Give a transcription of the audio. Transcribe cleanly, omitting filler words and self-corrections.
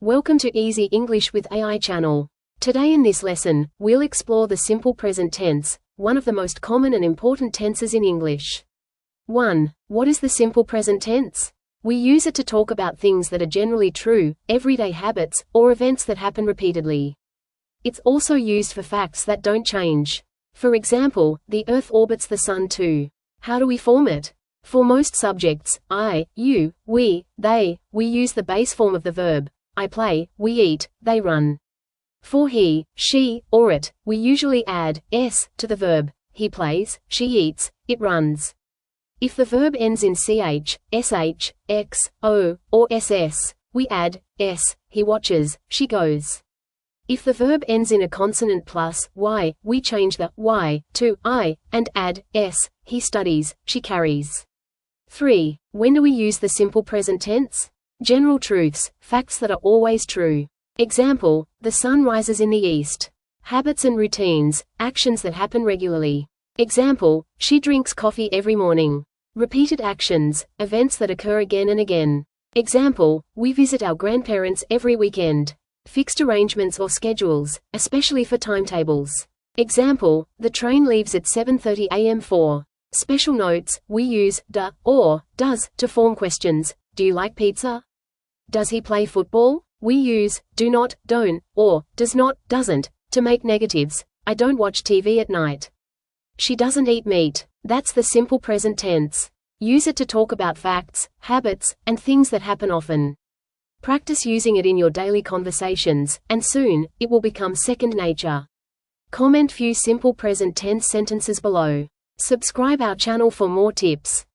Welcome to Easy English with AI channel. Today in this lesson, we'll explore the simple present tense, one of the most common and important tenses in English. 1. What is the simple present tense? We use it to talk about things that are generally true, everyday habits, or events that happen repeatedly. It's also used for facts that don't change. For example, the Earth orbits the Sun too. How do we form it? For most subjects, I, you, we, they, we use the base form of the verb. I play, we eat, they run. For he, she, or it, we usually add s to the verb. He plays, she eats, it runs. If the verb ends in ch, sh, x, o, or ss, we add s. He watches, she goes. If the verb ends in a consonant plus y, we change the y to I and add s. He studies, she carries. 3. When do we use the simple present tense? General truths, facts that are always true. Example, the sun rises in the east. Habits and routines, actions that happen regularly. Example, she drinks coffee every morning. Repeated actions, events that occur again and again. Example, we visit our grandparents every weekend. Fixed arrangements or schedules, especially for timetables. Example, the train leaves at 7:30 a.m. For special notes, we use "da" or "does" to form questions. Do you like pizza? Does he play football? We use do not, don't, or does not, doesn't, to make negatives. I don't watch TV at night. She doesn't eat meat. That's the simple present tense. Use it to talk about facts, habits, and things that happen often. Practice using it in your daily conversations, and soon, it will become second nature. Comment few simple present tense sentences below. Subscribe our channel for more tips.